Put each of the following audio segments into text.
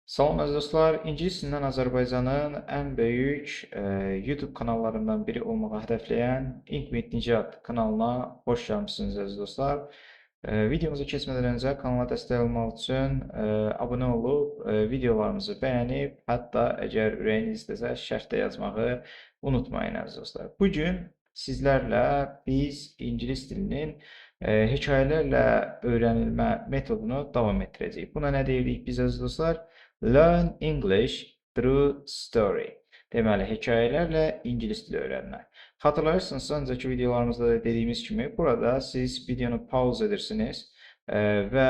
Salam əziz dostlar, İngilis dilindən Azərbaycanın ən böyük YouTube kanallarından biri olmağı hədəfləyən İnkmit Nicat kanalına xoş gəlmisiniz əziz dostlar. Videomuza keçmədən öncə kanala dəstək olmaq üçün abunə olub, videolarımızı bəyənib, hətta əgər ürəyiniz istəsə şərh də yazmağı unutmayın əziz dostlar. Bugün sizlərlə biz İngilis dilinin hekayələrlə öyrənilmə metodunu davam etdirəcəyik. Buna nə deyirik biz əziz dostlar? Learn English through story. Deməli, hekayələrlə ingilis dili öyrənmək. Xatırlayırsınızsa, öncəki videolarımızda da dediyimiz kimi, burada siz videonu pause edirsiniz və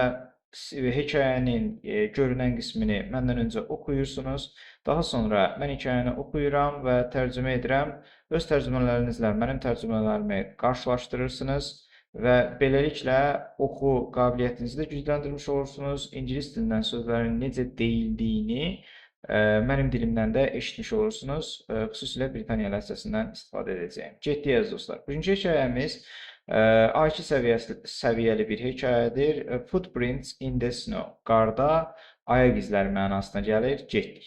hekayənin görünən qismini məndən öncə oxuyursunuz. Daha sonra mən hekayəni oxuyuram və tərcümə edirəm. Öz tərcümələrinizlə mənim tərcümələrimi qarşılaşdırırsınız. Və beləliklə oxu qabiliyyətinizi də gücləndirmiş olursunuz. İngilis dilindən sözlərin necə deyildiyini mənim dilimdən də eşitmiş olursunuz. Xüsusilə Britaniya ləhcəsindən istifadə edəcəyim. Getdik əziz dostlar. Bugünkü hekayəmiz A2 səviyyəli bir hekayədir. Footprints in the snow. Qarda ayaq izləri mənasına gəlir. Getdik.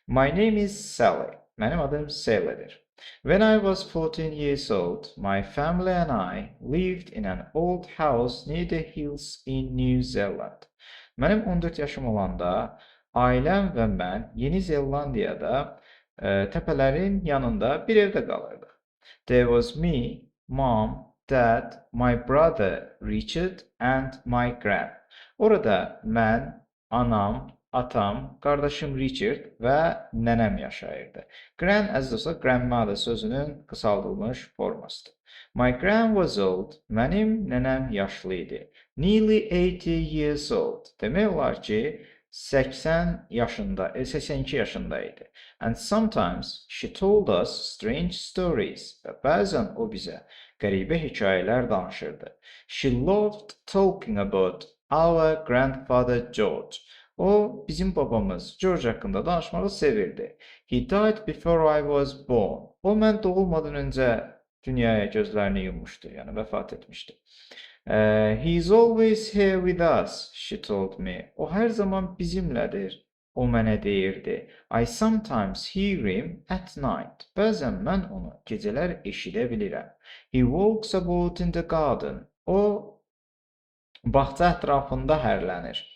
My name is Sally. Mənim adım Sally'dir. When I was 14 years old, my family and I lived in an old house near the hills in New Zealand. Mənim 14 yaşım olanda ailəm və mən Yeni Zelandiyada təpələrin yanında bir evdə qalırdıq. There was me, mom, dad, my brother Richard and my gran. Orada mən, anam, atam, qardaşım Richard və nənəm yaşayırdı. Gran, əziz dostlar, grandmother sözünün qısaldılmış formasıdır. My gran was old, mənim nənəm yaşlı idi. Nearly 80 years old. Demək olar ki, 82 yaşında idi. And sometimes she told us strange stories. Və bəzən o bizə qəribə hekayələr danışırdı. She loved talking about our grandfather George. O, bizim babamız George haqqında danışmağı sevirdi. He died before I was born. O, mən doğulmadan öncə dünyaya gözlərini yummuşdu, yəni vəfat etmişdi. He's always here with us, she told me. O, hər zaman bizimlədir, o mənə deyirdi. I sometimes hear him at night. Bəzən mən onu gecələr eşidə bilirəm. He walks about in the garden. O, bağça ətrafında hərlənir.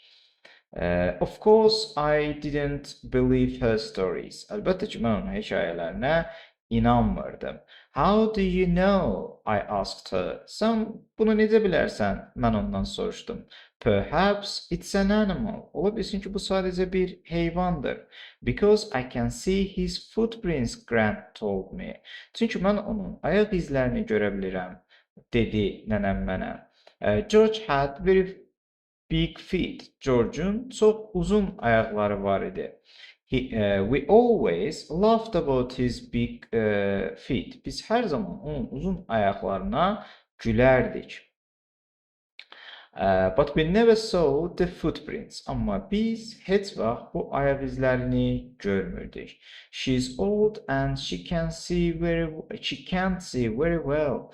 Of course, I didn't believe her stories. Əlbəttə ki, mən onun hekayələrinə inanmırdım. How do you know? I asked her. Sən bunu necə bilərsən? Mən ondan soruşdum. Perhaps it's an animal. Ola bilsin ki, bu sadəcə bir heyvandır. Because I can see his footprints, Grant told me. Çünki mən onun ayaq izlərini görə bilirəm, dedi nənəm mənə. George had very big feet. George'un çox uzun ayaqları var idi. We always laughed about his big feet. Biz hər zaman onun uzun ayaqlarına gülərdik. But we never saw the footprints. Amma biz heç vaxt bu ayaq izlərini görmürdük. She's old and she can't see very well.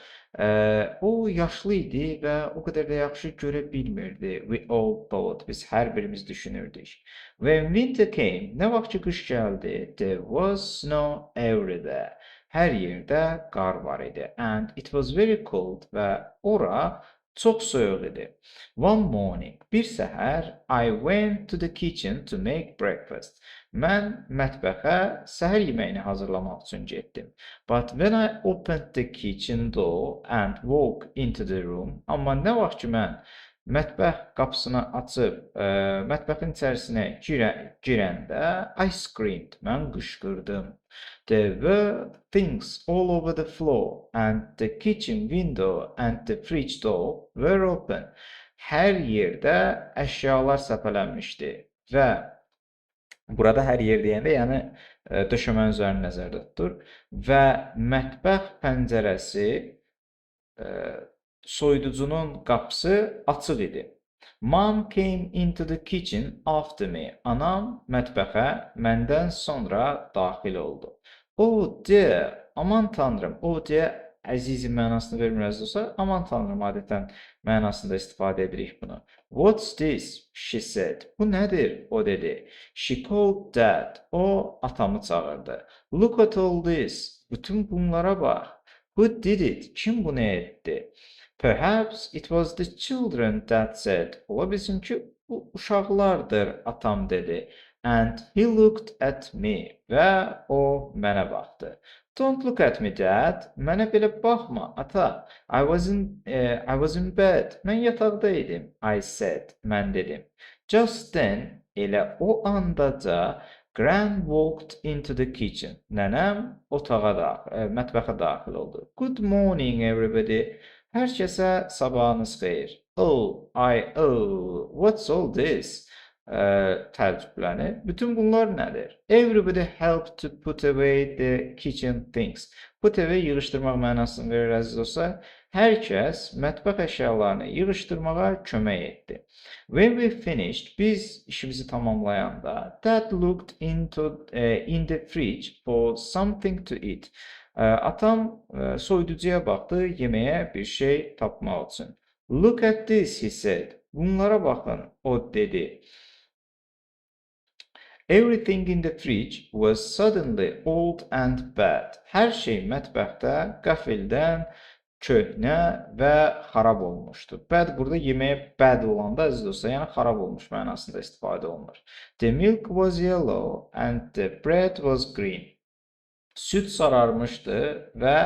O yaşlı idi və o qədər də yaxşı görə bilmirdi. We all thought. Biz hər birimiz düşünürdük. When winter came, nə vaxt ki qış gəldi, there was snow everywhere. Hər yerdə qar var idi. And it was very cold və ora çox soyuq idi. One morning, bir səhər, I went to the kitchen to make breakfast. Mən mətbəxə səhər yeməyini hazırlamaq üçün getdim. But when I opened the kitchen door and walked into the room, amma nə vaxt ki mən mətbəx qapısını açıb mətbəxin içərisinə girəndə, I screamed, mən qışqırdım. There were things all over the floor and the kitchen window and the fridge door were open. Hər yerdə əşyalar səpələnmişdi və burada hər yer deyəndə, yəni döşəmənin üzərini nəzərdə tutur və mətbəx pəncərəsi, soyuducunun qapısı açıq idi. Mom came into the kitchen after me. Anam mətbəxə məndən sonra daxil oldu. Oh dear, aman tanrım, oh dear, əzizim mənasını vermir əziz dostlar. Aman tanrım adətən mənasında istifadə edirik bunu. What's this? She said. Bu nədir? O dedi. She called dad. O atamı çağırdı. Look at all this. Bütün bunlara bax. Who did it? Kim bunu etdi? Perhaps it was the children, dad said. Ola bilsin ki bu uşaqlardır, atam dedi. And he looked at me. Və o mənə baxdı. Don't look at me, dad. Mənə belə baxma, ata. I was in bed. Mən yataqda idim. I said. Mən dedim. Just then, elə o andaca Gran walked into the kitchen. Nənəm mətbəxə daxil oldu. Good morning, everybody. Hər kəsə sabahınız xeyir. What's all this? Təəccüblənir. Bütün bunlar nədir? Everybody helped to put away the kitchen things. Put away yığışdırmaq mənasını verir əziz dostlar. Hər kəs mətbəx əşyalarını yığışdırmağa kömək etdi. When we finished, biz işimizi tamamlayanda, Dad looked in the fridge for something to eat. Atam soyuducuya baxdı, yeməyə bir şey tapmaq üçün. Look at this, he said. Bunlara baxın, o dedi. Everything in the fridge was suddenly old and bad. Hər şey mətbəxdə qəfildən köhnə və xarab olmuşdu. Bad burada yeməyə bad olanda əziz dostlar, yəni xarab olmuş mənasında istifadə olunur. The milk was yellow and the bread was green. Süd sararmışdı və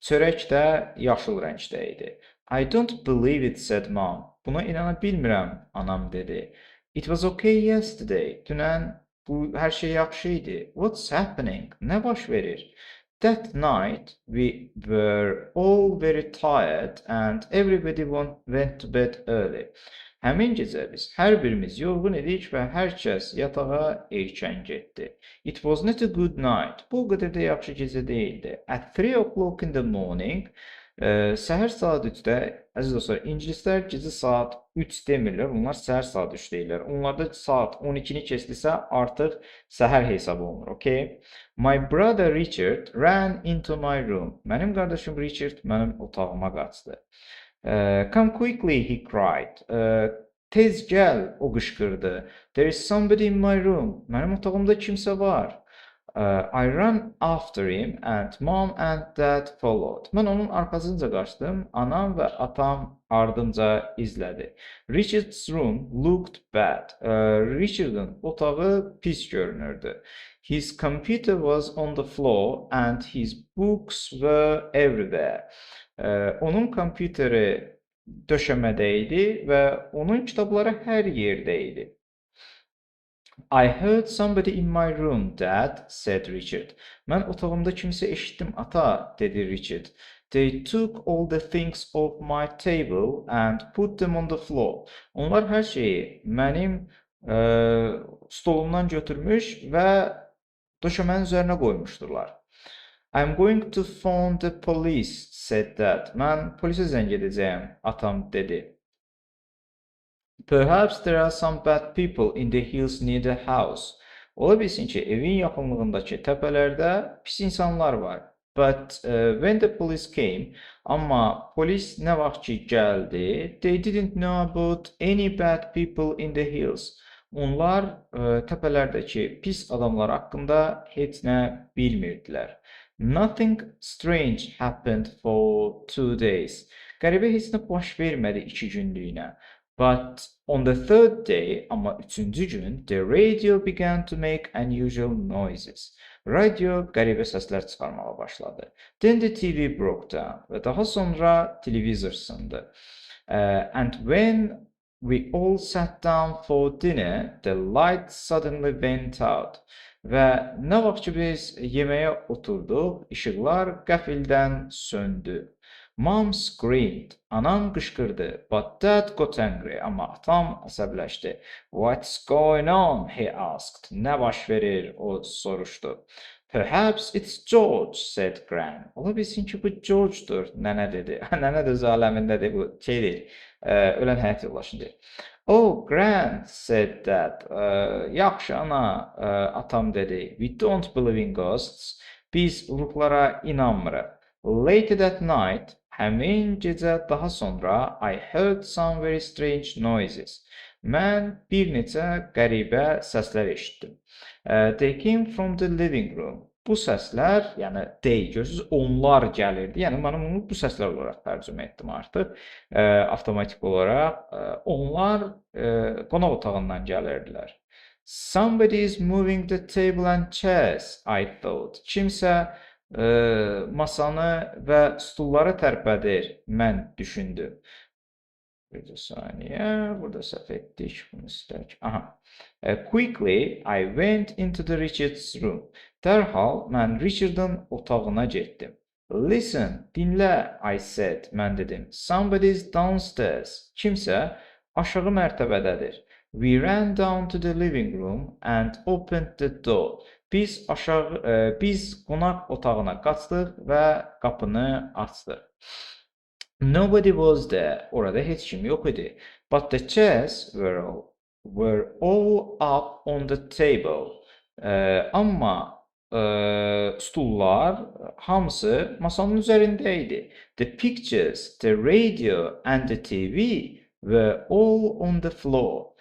çörək də yaşıl rəngdə idi. I don't believe it, said mom. Buna inana bilmirəm, anam dedi. It was okay yesterday. Dünən hər şey yaxşı idi. What's happening? Nə baş verir? That night we were all very tired and everybody went to bed early. Həmin gecə biz hər birimiz yorğun idik və hər kəs yatağa erkən getdi. It was not a good night. Bu o qədər də yaxşı gecə deyildi. At 3 o'clock in the morning, səhər saat 3-də, əziz dostlar, ingilislər gecə saat 3 demirlər, onlar səhər saat 3 deyirlər. Onlarda saat 12-ni keçdisə artıq səhər hesab olunur, okay? My brother Richard ran into my room. Mənim qardaşım Richard mənim otağıma qaçdı. Come quickly, he cried. Tez gəl, o qışqırdı. There is somebody in my room. Mənim otağımda kimsə var. I ran after him and mom and dad followed. Mən onun arxasınca qaçdım, anam və atam ardınca izlədi. Richard's room looked bad. Richard'ın otağı pis görünürdü. His computer was on the floor and his books were everywhere. Onun kompüteri döşəmədə idi və onun kitabları hər yerdə idi. I heard somebody in my room, Dad, said Richard. Mən otağımda kimsə eşitdim, ata, dedi Richard. They took all the things off my table and put them on the floor. Onlar hər şeyi mənim stolumdan götürmüş və döşəmənin üzərinə qoymuşdular. I'm going to phone the police, said Dad. Mən polisə zəng edəcəyəm, atam dedi. Perhaps there are some bad people in the hills near the house. Ola bilsin ki, evin yaxınlığındakı təpələrdə pis insanlar var. But when the police came, amma polis nə vaxt ki gəldi, they didn't know about any bad people in the hills. Onlar təpələrdəki pis adamlar haqqında heç nə bilmirdilər. Nothing strange happened for 2 days. Qəribə heç nə baş vermədi 2 günlükünə. But on the third day, amma 3-cü gün, the radio began to make unusual noises. Radio qəribə səslər çıxarmağa başladı. Then the TV broke down və daha sonra televizor sındı. And when we all sat down for dinner, the light suddenly went out. Və nə vaxt ki biz yeməyə oturduq, işıqlar qəfildən söndü. Mom screamed. Anam qışqırdı. But Dad got angry. Amma atam əsəbləşdi. What's going on? He asked. Nə baş verir? O soruşdu. Perhaps it's George, said Gran. Ola bilsin ki bu George'dur, nənə dedi. Nənə də öz aləmindədir, bu şeydir, ölən həyat yoldaşıdır. Oh, Gran, said Dad. Yaxşı ana, atam dedi. We don't believe in ghosts. Biz ruhlara inanmırıq. Later that night, həmin gecə daha sonra I heard some very strange noises. Mən bir neçə qəribə səslər eşitdim. They came from the living room. Bu səslər, yəni they görürsüz, onlar gəlirdi. Yəni mən bunu bu səslər olaraq tərcümə etdim artıq. Avtomatik olaraq onlar qonaq otağından gəlirdilər. Somebody is moving the table and chairs, I thought. Kimsə masanı və stulları tərpədir, mən düşündüm. Bir saniyə, burada səhv etdik, bunu silək. Aha. Quickly, I went into the Richard's room. Dərhal mən Richard'ın otağına getdim. Listen, dinlə, I said, mən dedim. Somebody's downstairs. Kimsə aşağı mərtəbədədir. We ran down to the living room and opened the door. Biz qonaq otağına qaçdıq və qapını açdıq. Nobody was there. Orada heç kim yox idi. But the chairs were all up on the table. Amma stullar hamısı masanın üzərində idi. The pictures, the radio and the TV were all on the floor.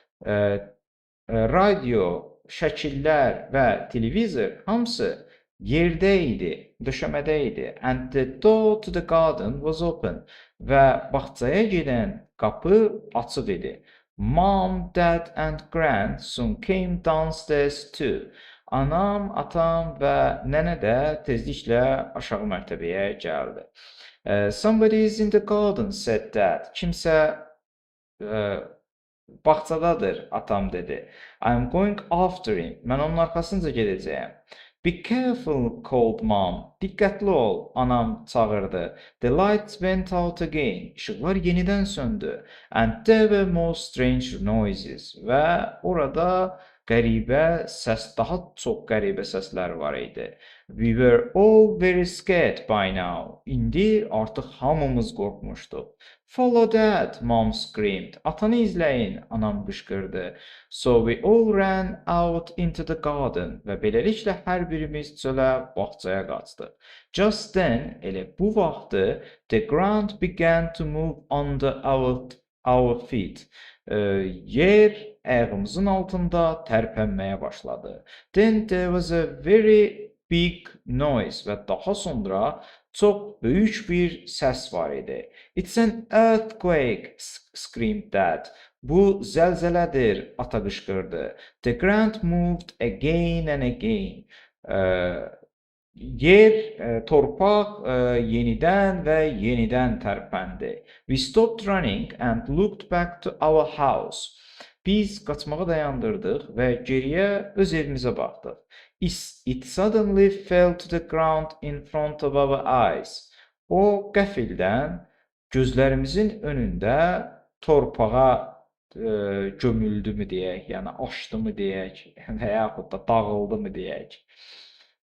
Radio, şəkillər və televizor hamısı yerdə idi, döşəmədə idi. And the door to the garden was open. Və bağçaya gedən qapı açıq idi. Mom, Dad and Gran soon came downstairs too. Anam, atam və nənə də tezliklə aşağı mərtəbəyə gəldi. Somebody is in the garden, said Dad. Kimsə bağçadadır, atam dedi. I'm going after him. Mən onun arxasınca gedəcəyəm. Be careful, called Mom. Diqqətli ol, anam çağırdı. The lights went out again. İşıqlar yenidən söndü. And there were more strange noises. Və orada qəribə səs, daha çox qəribə səslər var idi. We were all very scared by now. İndi artıq hamımız qorxmuşduq. Follow Dad, Mom screamed. Atanı izləyin, anam qışqırdı. So we all ran out into the garden. Və beləliklə hər birimiz çölə, bağçaya qaçdıq. Just then, elə bu vaxtı, the ground began to move under our feet. Yer ayağımızın altında tərpənməyə başladı. Then there was a very big noise və daha sonra çox böyük bir səs var idi. It's an earthquake, screamed Dad. Bu zəlzələdir, ata qışqırdı. The ground moved again and again. Yer, torpaq yenidən və yenidən tərpəndi. We stopped running and looked back to our house. Biz qaçmağı dayandırdıq və geriyə öz evimizə baxdıq. It suddenly fell to the ground in front of our eyes. O qəfildən gözlərimizin önündə torpağa gömüldü mü deyək, yəni aşdı mı deyək, və yaxud da dağıldı mı deyək.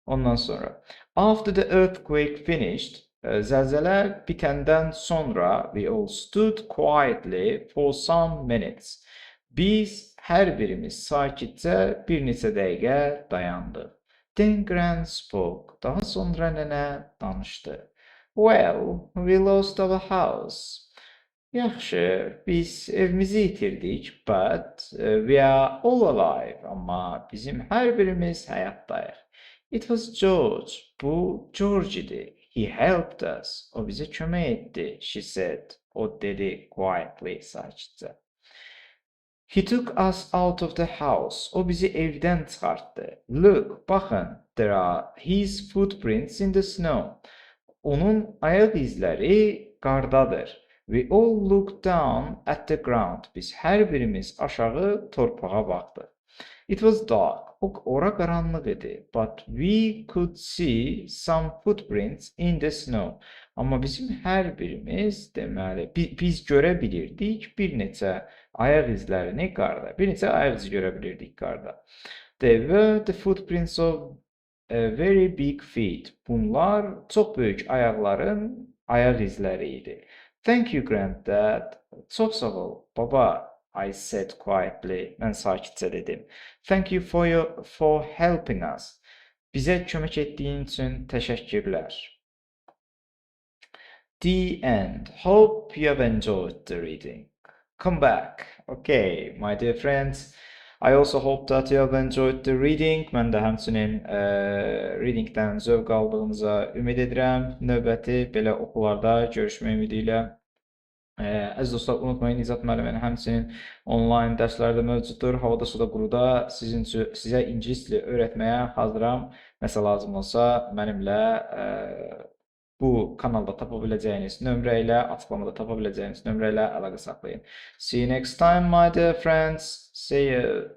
Ondan sonra, after the earthquake finished, zəlzələ bitəndən sonra, we all stood quietly for some minutes. Biz hər birimiz sakitcə bir neçə dəqiqə dayandıq. Then Gran spoke. Daha sonra nənə danışdı. Well, we lost our house. Yaxşı, biz evimizi itirdik, but we are all alive. Amma bizim hər birimiz həyatdayıq. It was George. Bu George idi. He helped us. O bizə kömək etdi, she said. O dedi quietly, sakitcə. He took us out of the house. O bizi evdən çıxartdı. Look, baxın, there are his footprints in the snow. Onun ayaq izləri qardadır. We all looked down at the ground. Biz hər birimiz aşağı torpağa baxdıq. It was dark. Ora qaranlıq idi. But we could see some footprints in the snow. Amma bizim hər birimiz, deməli, biz görə bilirdik bir neçə ayaq izlərini qarda. Bir neçə ayaq izi görə bilirdik qarda. They were the footprints of a very big feet. Bunlar çox böyük ayaqların ayaq izləri idi. Thank you, Granddad. Çox sağ ol, baba. I said quietly. Mən sakitcə dedim. Thank you for helping us. Bizə kömək etdiyin üçün təşəkkürlər. The end. Hope you have enjoyed the reading. Come back. Okay, my dear friends. I also hope that you have enjoyed the reading. Mən də həmçinin readingdən zövq aldığınıza ümid edirəm. Növbəti belə oxularda görüşmək ümidi ilə. Əziz dostlar, unutmayın, Nicat müəllimin həmçinin onlayn dərsləri də mövcuddur. Havada, suda, quruda sizə ingilis dili öyrətməyə hazıram. Nəsə lazım olsa mənimlə bu kanalda tapa biləcəyiniz nömrə ilə, açıqlamada tapa biləcəyiniz nömrə ilə əlaqə saxlayın. See you next time, my dear friends. See you.